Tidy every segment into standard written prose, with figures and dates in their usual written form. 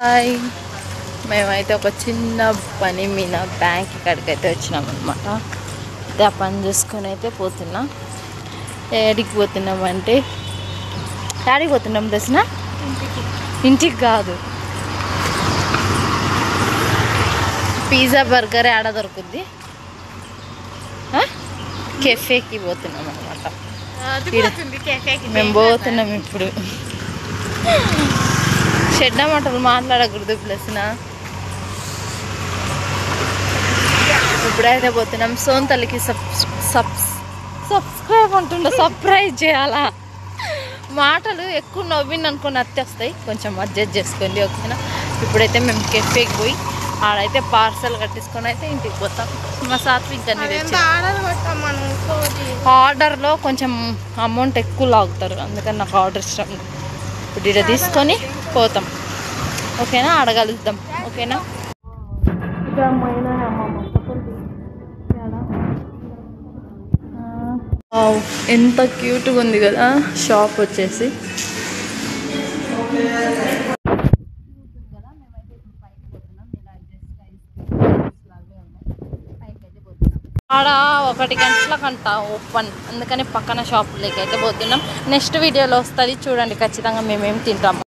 Hi, మేమైతే ఒక చిన్న పని మీద బ్యాంక్ కాడికైతే వచ్చినాం అనమాట. అయితే ఆ పని చూసుకొని అయితే పోతున్నాం. ఏడికి పోతున్నామంటే యాడికి పోతున్నాం ప్రశ్న? ఇంటికి కాదు, పిజ్జా బర్గర్ ఆడ దొరుకుద్ది, కెఫేకి పోతున్నాం అనమాట. మేము పోతున్నాం ఇప్పుడు. చెడ్డ మాటలు మాట్లాడకూడదు ప్లస్న. ఇప్పుడైతే పోతున్నాం. సోంతల్లికి సబ్స్క్రైబ్ అంటుండే, సర్ప్రైజ్ చేయాలా. మాటలు ఎక్కువ నవ్వింది అనుకుని అత్తేస్తాయి, కొంచెం అడ్జస్ట్ చేసుకోండి ఓకేనా. ఇప్పుడైతే మేము కెఫేకి పోయి ఆడైతే పార్సల్ కట్టించుకొని అయితే ఇంటికి పోతాం. మా సాత్విక్ అన్ని ఆర్డర్లో కొంచెం అమౌంట్ ఎక్కువ లాగుతారు, అందుకని నాకు ఆర్డర్ ఇష్టం. ఇప్పుడు ఇక్కడ తీసుకొని పోతాం ఓకేనా, అడగలుగుతాం ఓకేనా. ఎంత క్యూట్గా ఉంది కదా షాప్ వచ్చేసి. ఆడ 1 గంటలకంట ఓపెన్, అందుకని పక్కన షాపులకి అయితే పోతున్నాం. నెక్స్ట్ వీడియోలో వస్తుంది చూడండి ఖచ్చితంగా మేమేం తింటాము.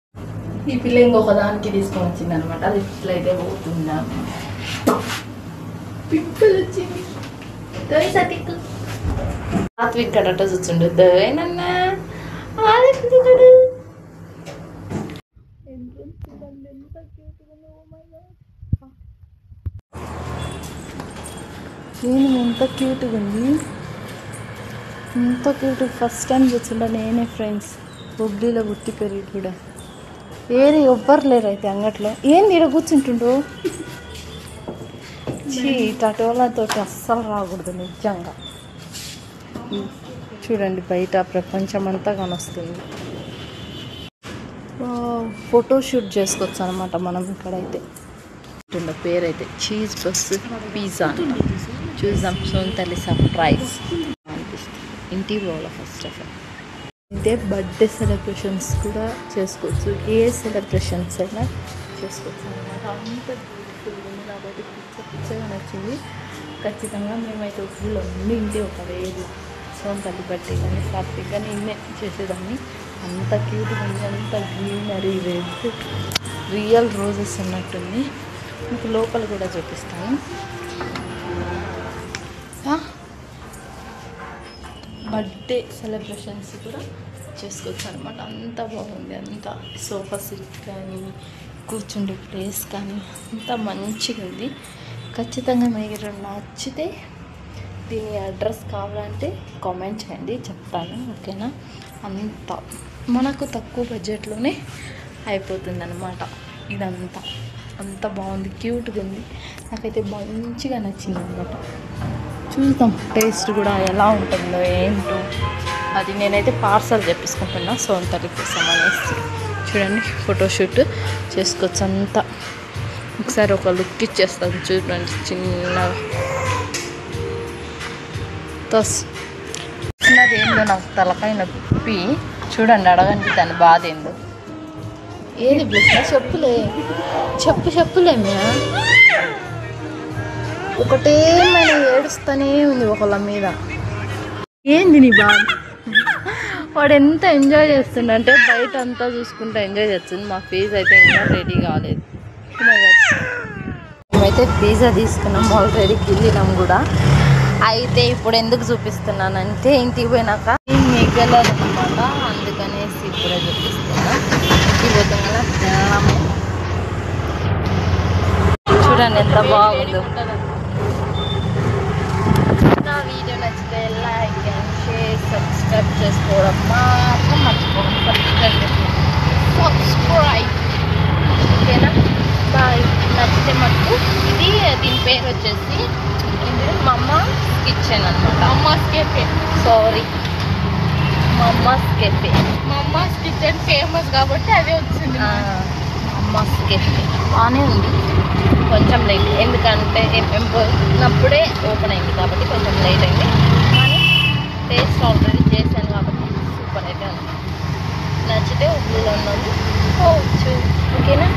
ఈ పిల్ల ఇంకొక దానికి తీసుకొని వచ్చింది అనమాట. అది ఇట్లయితే పోతున్నాం. పిక్కలు వచ్చింది సాత్విక్ కడట చూస్తుండు. దయనన్నా ఎంత క్యూట్గా ఉంది, ఎంత క్యూట్. ఫస్ట్ టైం చూస్తుండ నేనే ఫ్రెండ్స్. హుబ్లీలో పుట్టి పెరిగి కూడా ఏది ఎవ్వరు లేరు అయితే అంగట్లో. ఏంది ఇక్కడ కూర్చుంటుండు? టటోలతో అస్సలు రాకూడదు నిజంగా. చూడండి బయట ప్రపంచం అంతా కానొస్తుంది. ఫోటోషూట్ చేసుకోవచ్చు అనమాట మనం ఇక్కడైతే. పేరైతే చీజ్ బస్ పిజ్జా. చూద్దాం సోంతల్లి సర్ప్రైజ్ అనిపిస్తుంది. ఇంటికి పోవాలి ఫస్ట్ ఆఫ్ ఆల్. అయితే బర్త్డే సెలబ్రేషన్స్ కూడా చేసుకోవచ్చు, ఏ సెలబ్రేషన్స్ అయినా చేసుకోవచ్చు అనమాట. అంత బ్యూటిఫుల్గా ఉంది, నాకైతే పిచ్చగా నచ్చింది. ఖచ్చితంగా మేమైతే ఊళ్ళో ఉండి ఇంటి ఒక లేదు సోంతల్లి బర్త్డే కానీ సాత్విక్ కానీ ఇన్నే చేసేదాన్ని. అంత క్యూట్గా ఉంది, అంత గ్రీనరీ, రెడ్ రియల్ రోజెస్ ఉన్నట్టుంది. మీకు లోపల కూడా చూపిస్తాను. బర్త్డే సెలబ్రేషన్స్ కూడా చేసుకోవచ్చు అనమాట. అంత బాగుంది, అంత సోఫా సెట్ కానీ కూర్చుండే ప్లేస్ కానీ అంత మంచిగా ఉంది. ఖచ్చితంగా మీరు నచ్చితే దీని అడ్రస్ కావాలంటే కామెంట్ చేయండి, చెప్తాను ఓకేనా. అంత మనకు తక్కువ బడ్జెట్లోనే అయిపోతుంది అనమాట ఇదంతా. అంత బాగుంది, క్యూట్గా ఉంది, నాకైతే మంచిగా నచ్చింది అనమాట. చూద్దాం టేస్ట్ కూడా ఎలా ఉంటుందో ఏంటో. అది నేనైతే పార్సల్ తెప్పించుకుంటున్నా సోంతల్లి కోసం అనేసి. చూడండి ఫోటోషూట్ చేసుకోవచ్చు అంతా. ఒకసారి ఒక లుక్ ఇచ్చేస్తాను చూడండి చిన్నగా. చిన్నది ఏందో నాకు తలకాయ నొప్పి. చూడండి అడగండి దాని బాధ ఏందో. ఏది బ్లెస్ చెప్పులే చెప్పులేమే ఒకటేమైనా ఏడుస్తూనే ఉంది ఒకళ్ళ మీద. ఏంది నీ బాధ? వాడు ఎంత ఎంజాయ్ చేస్తుండంటే బయట అంతా చూసుకుంటూ ఎంజాయ్ చేస్తుంది. మా ఫీజు అయితే ఇంకా రెడీ కాలేదు. మేమైతే పిజ్జా తీసుకున్నాం, ఆల్రెడీ వెళ్ళినాం కూడా. అయితే ఇప్పుడు ఎందుకు చూపిస్తున్నానంటే ఇంటికి పోయినాక మిగలదు అనమాట, అందుకనేసి ఇప్పుడే చూపిస్తున్నా. ఇంటికి పోతున్నా తిన్నాము. చూడండి ఎంత బాగుందో. నా వీడియో నచ్చితే లైక్ అండ్ షేర్, సబ్స్క్రైబ్ చేసుకోవడం మాత్రం మర్చిపోండి. సబ్స్క్రైబ్ ఓకేనా. బాయ్. నచ్చితే మటుకు ఇది దీని పేరు వచ్చేసి మమ్మాస్ కిచెన్ అనమాట. Mama's cafe, sorry mama's cafe. Mama's kitchen famous కాబట్టి అదే వచ్చింది. మమ్మాస్ కెఫే బాగానే ఉంది, కొంచెం లేట్ ఎందుకంటే మేము పోయినప్పుడే ఓపెన్ అయింది కాబట్టి కొంచెం లేట్ అయింది. కానీ టేస్ట్ ఆల్రెడీ చేశాను కాబట్టి సూపర్ అయితే ఉంది. నచ్చితే ఉప్పులో ఉన్నది చేసుకోవచ్చు. ఓకేనా?